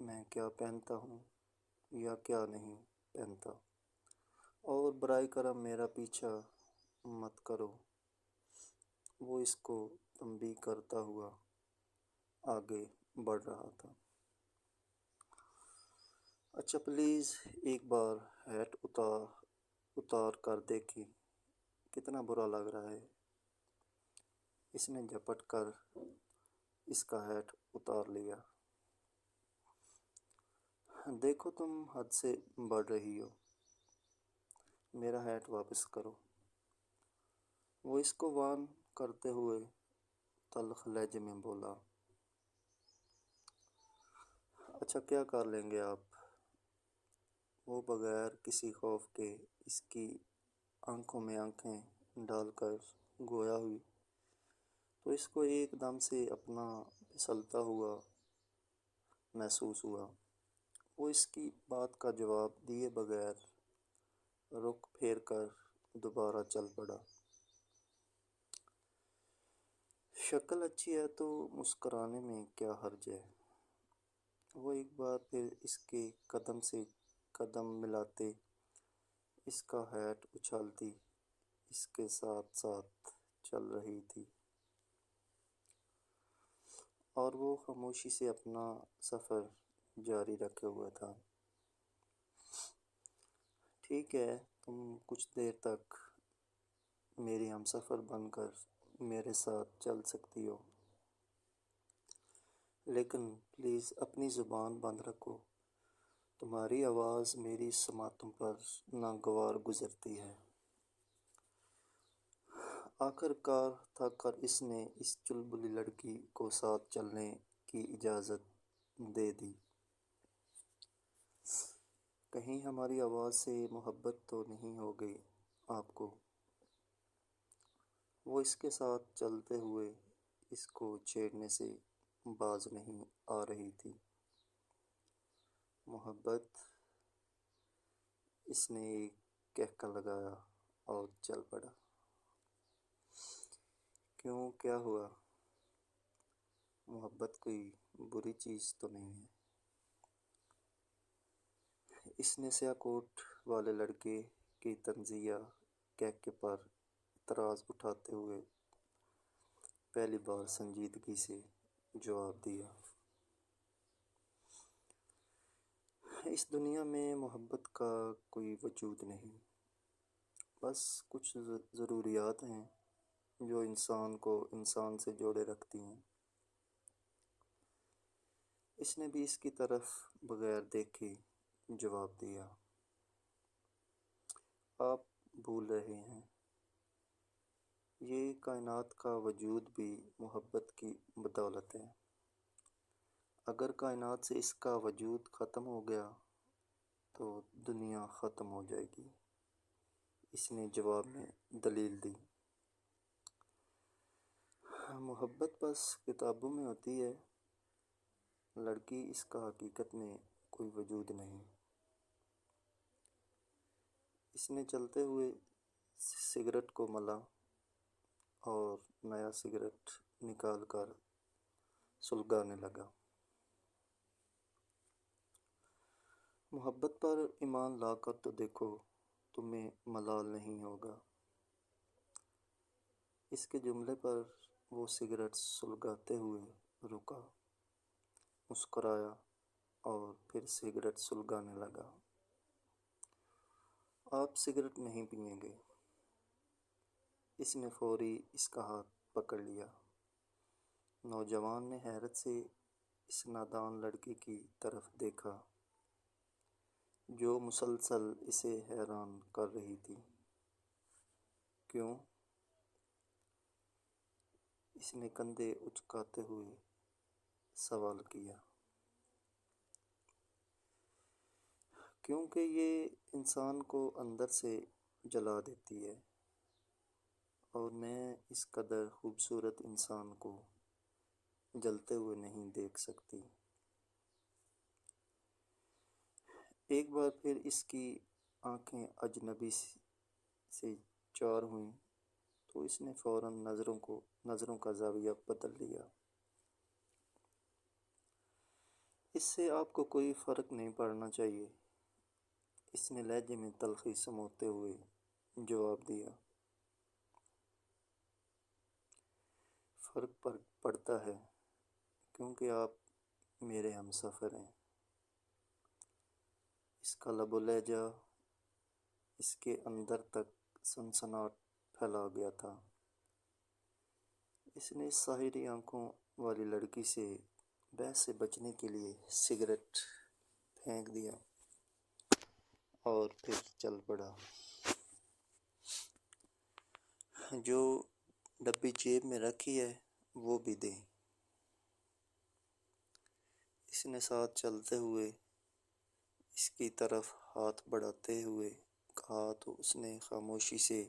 میں کیا پہنتا ہوں یا کیا نہیں پہنتا، اور برائے کرم میرا پیچھا مت کرو۔ وہ اس کو تنبیہ کرتا ہوا آگے بڑھ رہا تھا۔ اچھا پلیز ایک بار ہیٹ اتار کر دیکھیں، کتنا برا لگ رہا ہے۔ اس نے جھپٹ کر اس کا ہیٹ اتار لیا۔ دیکھو تم حد سے بڑھ رہی ہو، میرا ہیٹ واپس کرو۔ وہ اس کو وارن کرتے ہوئے تلخ لہجے میں بولا۔ اچھا کیا کر لیں گے آپ؟ وہ بغیر کسی خوف کے اس کی آنکھوں میں آنکھیں ڈال کر گویا ہوئی تو اس کو ایک دم سے اپنا پھسلتا ہوا محسوس ہوا۔ وہ اس کی بات کا جواب دیے بغیر رخ پھیر کر دوبارہ چل پڑا۔ شکل اچھی ہے تو مسکرانے میں کیا حرج ہے؟ وہ ایک بار پھر اس کے قدم سے قدم ملاتے، اس کا ہیٹ اچھالتی اس کے ساتھ ساتھ چل رہی تھی، اور وہ خاموشی سے اپنا سفر جاری رکھے ہوئے تھا۔ ٹھیک ہے، تم کچھ دیر تک میری ہمسفر بن کر میرے ساتھ چل سکتی ہو، لیکن پلیز اپنی زبان بند رکھو، تمہاری آواز میری سماعتوں پر ناگوار گزرتی ہے۔ آخر کار تھک کر اس نے اس چلبلی لڑکی کو ساتھ چلنے کی اجازت دے دی۔ کہیں ہماری آواز سے محبت تو نہیں ہو گئی آپ کو؟ وہ اس کے ساتھ چلتے ہوئے اس کو چھیڑنے سے باز نہیں آ رہی تھی۔ محبت؟ اس نے ایک کہکا لگایا اور چل پڑا۔ کیوں، کیا ہوا؟ محبت کوئی بری چیز تو نہیں ہے؟ اس نے سیاہ کوٹ والے لڑکے کی طنزیہ کہکے پر اعتراض اٹھاتے ہوئے پہلی بار سنجیدگی سے جواب دیا۔ اس دنیا میں محبت کا کوئی وجود نہیں، بس کچھ ضروریات ہیں جو انسان کو انسان سے جوڑے رکھتی ہیں۔ اس نے بھی اس کی طرف بغیر دیکھے جواب دیا۔ آپ بھول رہے ہیں، یہ کائنات کا وجود بھی محبت کی بدولت ہے۔ اگر کائنات سے اس کا وجود ختم ہو گیا تو دنیا ختم ہو جائے گی، اس نے جواب میں دلیل دی۔ محبت بس کتابوں میں ہوتی ہے، لڑکی اس کا حقیقت میں کوئی وجود نہیں۔ اس نے چلتے ہوئے سگریٹ کو ملا اور نیا سگریٹ نکال کر سلگانے لگا۔ محبت پر ایمان لا کر تو دیکھو، تمہیں ملال نہیں ہوگا۔ اس کے جملے پر وہ سگریٹ سلگاتے ہوئے رکا، مسکرایا اور پھر سگریٹ سلگانے لگا۔ آپ سگریٹ نہیں پئیں گے؟ اس نے فوری اس کا ہاتھ پکڑ لیا۔ نوجوان نے حیرت سے اس نادان لڑکی کی طرف دیکھا جو مسلسل اسے حیران کر رہی تھی۔ کیوں؟ اس نے کندھے اچکاتے ہوئے سوال کیا۔ کیونکہ یہ انسان کو اندر سے جلا دیتی ہے، اور میں اس قدر خوبصورت انسان کو جلتے ہوئے نہیں دیکھ سکتی۔ ایک بار پھر اس کی آنکھیں اجنبی سے چار ہوئیں تو اس نے فوراً نظروں کا زاویہ بدل لیا۔ اس سے آپ کو کوئی فرق نہیں پڑنا چاہیے، اس نے لہجے میں تلخی سموتے ہوئے جواب دیا۔ فرق پڑتا ہے کیونکہ آپ میرے ہم سفر ہیں۔ اس کا لب و لہجہ اس کے اندر تک سنسناہٹ پھیلا گیا تھا۔ اس نے ساحری آنکھوں والی لڑکی سے بحث سے بچنے کے لیے سگریٹ پھینک دیا اور پھر چل پڑا۔ جو ڈبی جیب میں رکھی ہے وہ بھی دے۔ اس نے ساتھ چلتے ہوئے اس کی طرف ہاتھ بڑھاتے ہوئے کہا تو اس نے خاموشی سے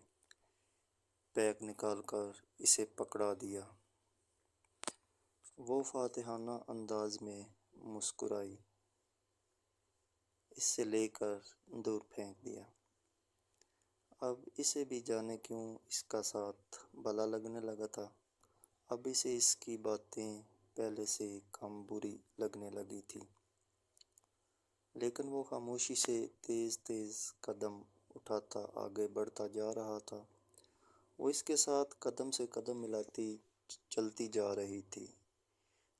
پیک نکال کر اسے پکڑا دیا۔ وہ فاتحانہ انداز میں مسکرائی، اس سے لے کر دور پھینک دیا۔ اب اسے بھی جانے کیوں اس کا ساتھ بھلا لگنے لگا تھا۔ اب اسے اس کی باتیں پہلے سے کم بری لگنے لگی تھی، لیکن وہ خاموشی سے تیز تیز قدم اٹھاتا آگے بڑھتا جا رہا تھا۔ وہ اس کے ساتھ قدم سے قدم ملاتی چلتی جا رہی تھی۔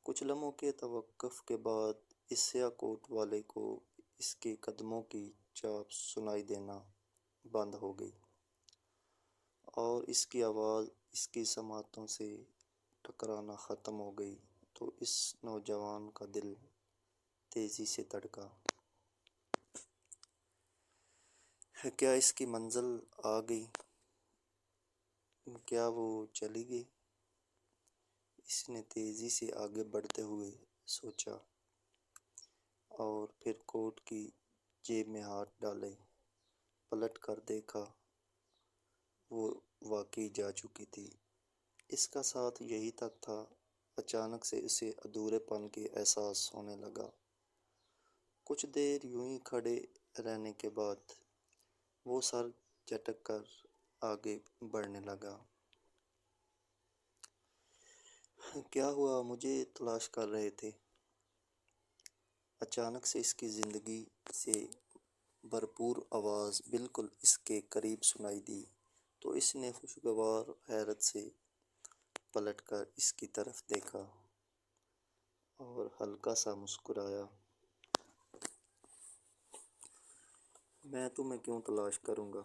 کچھ لمحوں کے توقف کے بعد اس سیاہ کوٹ والے کو اس کے قدموں کی چاپ سنائی دینا بند ہو گئی، اور اس کی آواز اس کی سماعتوں سے ٹکرانا ختم ہو گئی تو اس نوجوان کا دل تیزی سے دھڑکا۔ کیا اس کی منزل آ گئی؟ کیا وہ چلی گئی؟ اس نے تیزی سے آگے بڑھتے ہوئے سوچا، اور پھر کوٹ کی جیب میں ہاتھ ڈالے۔ پلٹ کر دیکھا، وہ واقعی جا چکی تھی۔ اس کا ساتھ یہی تک تھا۔ اچانک سے اسے ادھورے پن کے احساس ہونے لگا۔ کچھ دیر یوں ہی کھڑے رہنے کے بعد وہ سر جھٹک کر آگے بڑھنے لگا۔ کیا ہوا؟ مجھے تلاش کر رہے تھے؟ اچانک سے اس کی زندگی سے بھرپور آواز بالکل اس کے قریب سنائی دی تو اس نے خوشگوار حیرت سے پلٹ کر اس کی طرف دیکھا اور ہلکا سا مسکرایا۔ میں تمہیں کیوں تلاش کروں گا؟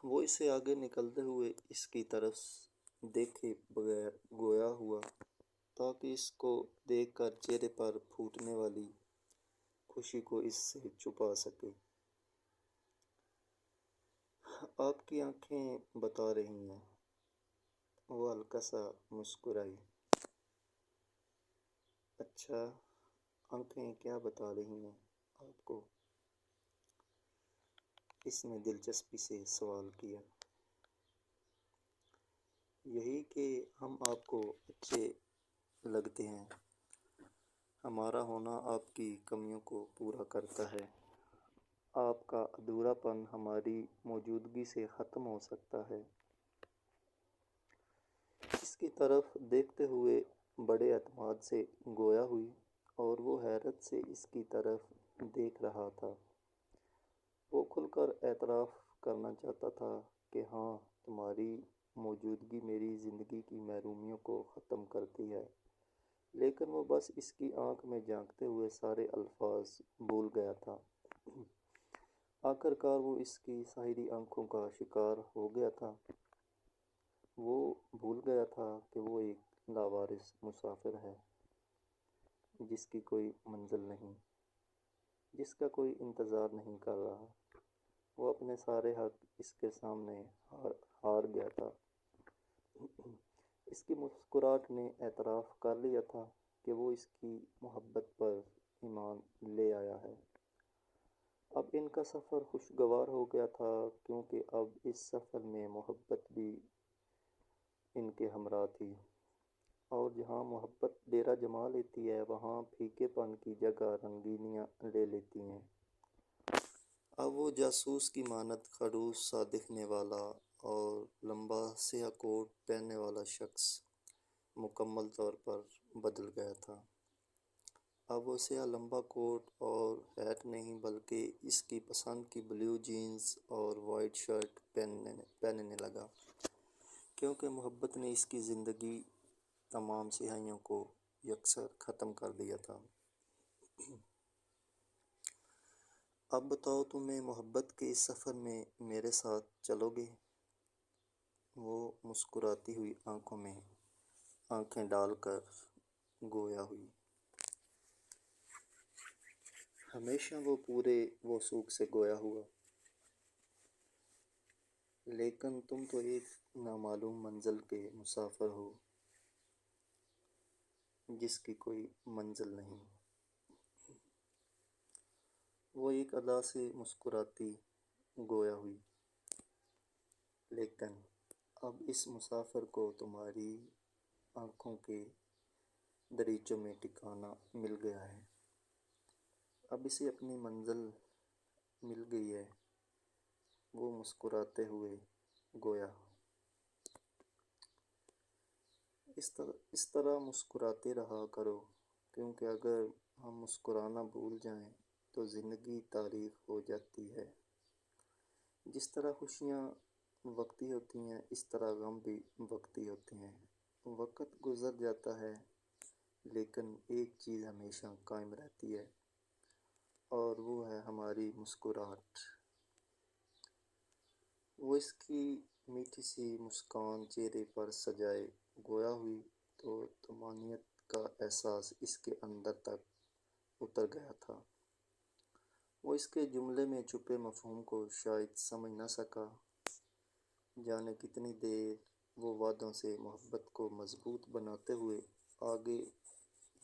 وہ اسے آگے نکلتے ہوئے اس کی طرف دیکھے بغیر گویا ہوا تاکہ اس کو دیکھ کر چہرے پر پھوٹنے والی خوشی کو اس سے چھپا سکے۔ آپ کی آنکھیں بتا رہی ہیں، وہ ہلکا سا مسکرائی۔ اچھا، آنکھیں کیا بتا رہی ہیں آپ کو؟ اس نے دلچسپی سے سوال کیا۔ یہی کہ ہم آپ کو اچھے لگتے ہیں، ہمارا ہونا آپ کی کمیوں کو پورا کرتا ہے، آپ کا ادھورا پن ہماری موجودگی سے ختم ہو سکتا ہے۔ اس کی طرف دیکھتے ہوئے بڑے اعتماد سے گویا ہوئی اور وہ حیرت سے اس کی طرف دیکھ رہا تھا۔ وہ کھل کر اعتراف کرنا چاہتا تھا کہ ہاں، تمہاری موجودگی میری زندگی کی محرومیوں کو ختم کرتی ہے، لیکن وہ بس اس کی آنکھ میں جھانکتے ہوئے سارے الفاظ بھول گیا تھا۔ آخر کار وہ اس کی ساحری آنکھوں کا شکار ہو گیا تھا۔ وہ بھول گیا تھا کہ وہ ایک لاوارث مسافر ہے، جس کی کوئی منزل نہیں، جس کا کوئی انتظار نہیں کر رہا۔ وہ اپنے سارے حق اس کے سامنے ہار گیا تھا۔ اس کی مسکراہٹ نے اعتراف کر لیا تھا کہ وہ اس کی محبت پر ایمان لے آیا ہے۔ اب ان کا سفر خوشگوار ہو گیا تھا، کیونکہ اب اس سفر میں محبت بھی ان کے ہمراہ تھی، اور جہاں محبت ڈیرا جما لیتی ہے وہاں پھیکے پن کی جگہ رنگینیاں لے لیتی ہیں۔ اب وہ جاسوس کی مانند خڑوس سا دکھنے والا اور لمبا سیاہ کوٹ پہننے والا شخص مکمل طور پر بدل گیا تھا۔ اب وہ سیاہ لمبا کوٹ اور ہیٹ نہیں بلکہ اس کی پسند کی بلیو جینز اور وائٹ شرٹ پہننے لگا، کیونکہ محبت نے اس کی زندگی تمام سیاہیوں کو یکسر ختم کر دیا تھا۔ اب بتاؤ، تمہیں محبت کے اس سفر میں میرے ساتھ چلو گے؟ وہ مسکراتی ہوئی آنکھوں میں آنکھیں ڈال کر گویا ہوئی۔ ہمیشہ وہ پورے وثوق سے گویا ہوا، لیکن تم تو ایک نامعلوم منزل کے مسافر ہو جس کی کوئی منزل نہیں۔ وہ ایک ادا سے مسکراتی گویا ہوئی، لیکن اب اس مسافر کو تمہاری آنکھوں کے دریچوں میں ٹھکانہ مل گیا ہے، اب اسے اپنی منزل مل گئی ہے۔ وہ مسکراتے ہوئے گویا، اس طرح مسکراتے رہا کرو، کیونکہ اگر ہم مسکرانا بھول جائیں تو زندگی تاریک ہو جاتی ہے۔ جس طرح خوشیاں وقتی ہوتی ہیں، اس طرح غم بھی وقتی ہوتے ہیں۔ وقت گزر جاتا ہے، لیکن ایک چیز ہمیشہ قائم رہتی ہے، اور وہ ہے ہماری مسکراہٹ۔ وہ اس کی میٹھی سی مسکان چہرے پر سجائے گویا ہوئی تو طمانینت کا احساس اس کے اندر تک اتر گیا تھا۔ وہ اس کے جملے میں چھپے مفہوم کو شاید سمجھ نہ سکا۔ جانے کتنی دیر وہ وعدوں سے محبت کو مضبوط بناتے ہوئے آگے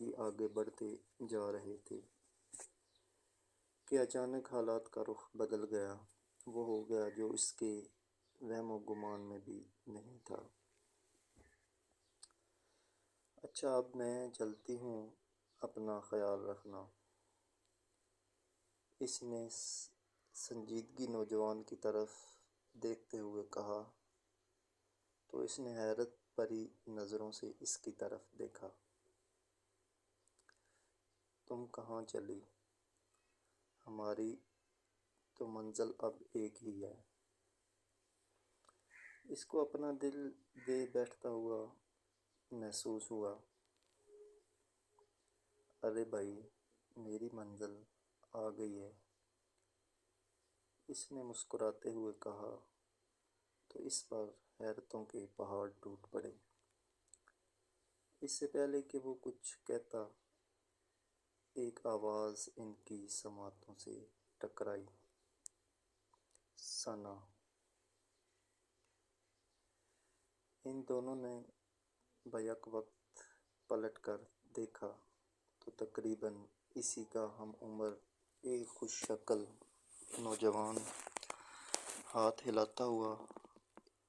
ہی آگے بڑھتے جا رہے تھے کہ اچانک حالات کا رخ بدل گیا۔ وہ ہو گیا جو اس کے وہم و گمان میں بھی نہیں تھا۔ اچھا، اب میں چلتی ہوں، اپنا خیال رکھنا۔ اس نے سنجیدگی نوجوان کی طرف دیکھتے ہوئے کہا تو اس نے حیرت بھری نظروں سے اس کی طرف دیکھا۔ تم کہاں چلی؟ ہماری تو منزل اب ایک ہی ہے۔ اس کو اپنا دل دے بیٹھتا ہوا محسوس ہوا۔ ارے بھائی، میری منزل آ گئی ہے، اس نے مسکراتے ہوئے کہا تو اس پر حیرتوں کے پہاڑ ٹوٹ پڑے۔ اس سے پہلے کہ وہ کچھ کہتا، ایک آواز ان کی سماعتوں سے ٹکرائی، ثنا۔ ان دونوں نے بیک وقت پلٹ کر دیکھا تو تقریباً اسی کا ہم عمر ایک خوش شکل نوجوان ہاتھ ہلاتا ہوا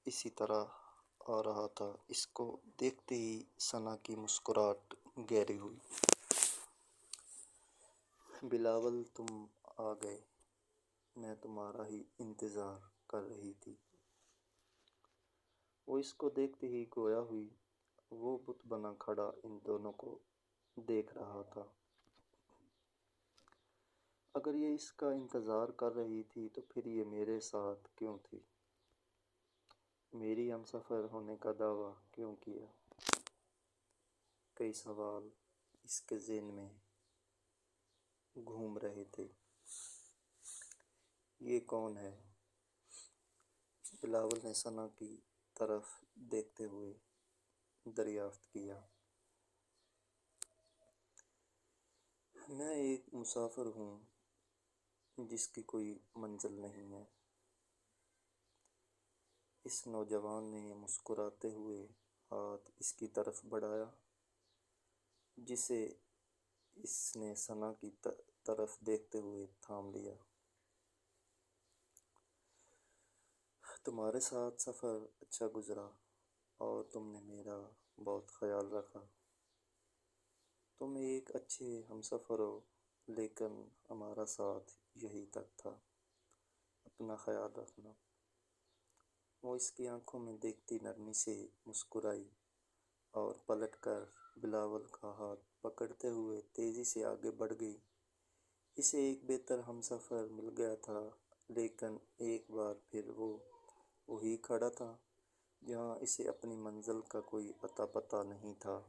اسی طرح آ رہا تھا۔ اس کو دیکھتے ہی ثنا کی مسکراہٹ گہری ہوئی۔ بلاول، تم آ گئے، میں تمہارا ہی انتظار کر رہی تھی۔ وہ اس کو دیکھتے ہی گویا ہوئی۔ وہ بت بنا کھڑا ان دونوں کو دیکھ رہا تھا۔ اگر یہ اس کا انتظار کر رہی تھی تو پھر یہ میرے ساتھ کیوں تھی؟ میری ہمسفر ہونے کا دعویٰ کیوں کیا؟ کئی سوال اس کے ذہن میں گھوم رہے تھے۔ یہ کون ہے؟ بلاول نے ثنا کی طرف دیکھتے ہوئے دریافت کیا۔ میں ایک مسافر ہوں جس کی کوئی منزل نہیں ہے۔ اس نوجوان نے مسکراتے ہوئے ہاتھ اس کی طرف بڑھایا، جسے اس نے ثنا کی طرف دیکھتے ہوئے تھام لیا۔ تمہارے ساتھ سفر اچھا گزرا اور تم نے میرا بہت خیال رکھا۔ تم ایک اچھے ہمسفر ہو، لیکن ہمارا ساتھ یہیں تک تھا۔ اپنا خیال رکھنا۔ وہ اس کی آنکھوں میں دیکھتی نرمی سے مسکرائی اور پلٹ کر بلاول کا ہاتھ پکڑتے ہوئے تیزی سے آگے بڑھ گئی۔ اسے ایک بہتر ہمسفر مل گیا تھا، لیکن ایک بار پھر وہ وہیں کھڑا تھا جہاں اسے اپنی منزل کا کوئی اتا پتہ نہیں تھا۔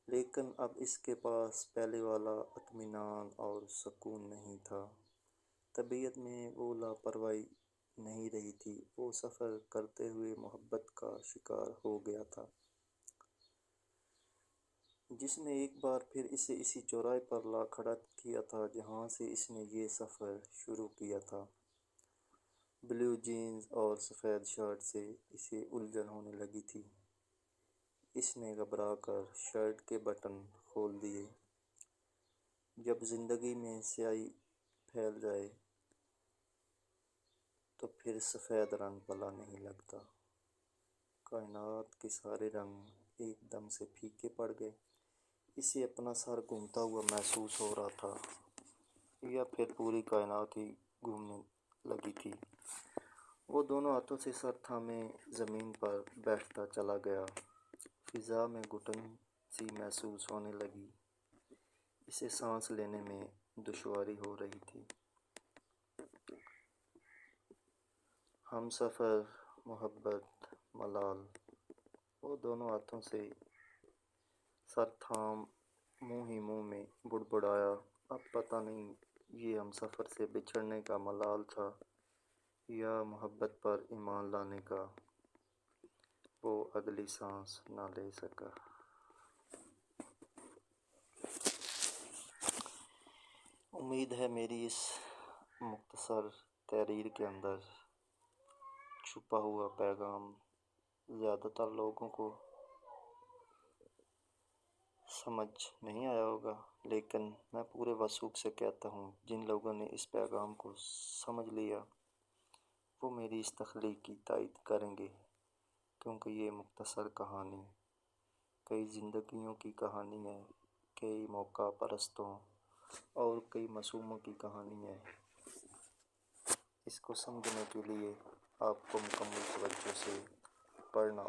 لیکن اب اس کے پاس پہلے والا اطمینان اور سکون نہیں تھا۔ طبیعت میں وہ لاپرواہی نہیں رہی تھی، وہ سفر کرتے ہوئے محبت کا شکار ہو گیا تھا، جس نے ایک بار پھر اسے اسی چوراہے پر لا کھڑا کیا تھا جہاں سے اس نے یہ سفر شروع کیا تھا۔ بلیو جینز اور سفید شرٹ سے اسے الجھن ہونے لگی تھی۔ اس نے گھبرا کر شرٹ کے بٹن کھول دیے۔ جب زندگی میں سیاہی پھیل جائے تو پھر سفید رنگ بھلا نہیں لگتا۔ کائنات کے سارے رنگ ایک دم سے پھیکے پڑ گئے۔ اسے اپنا سر گھومتا ہوا محسوس ہو رہا تھا، یا پھر پوری کائنات ہی گھومنے لگی تھی۔ وہ دونوں ہاتھوں سے سر تھامے زمین پر بیٹھتا چلا گیا۔ فضا میں گھٹن سی محسوس ہونے لگی۔ اسے سانس لینے میں دشواری ہو رہی تھی۔ ہمسفر، محبت، ملال۔ وہ دونوں ہاتھوں سے سر تھام منہ ہی منہ میں بڑبڑایا، اب پتہ نہیں یہ ہمسفر سے بچھڑنے کا ملال تھا یا محبت پر ایمان لانے کا۔ وہ اگلی سانس نہ لے سکا۔ امید ہے میری اس مختصر تحریر کے اندر چھپا ہوا پیغام زیادہ تر لوگوں کو سمجھ نہیں آیا ہوگا، لیکن میں پورے وثوق سے کہتا ہوں جن لوگوں نے اس پیغام کو سمجھ لیا وہ میری اس تخلیق کی تائید کریں گے، کیونکہ یہ مختصر کہانی کئی زندگیوں کی کہانی ہے، کئی موقع پرستوں اور کئی معصوموں کی کہانی ہے۔ اس کو سمجھنے کے لیے آپ کو مکمل توجہ سے پڑھنا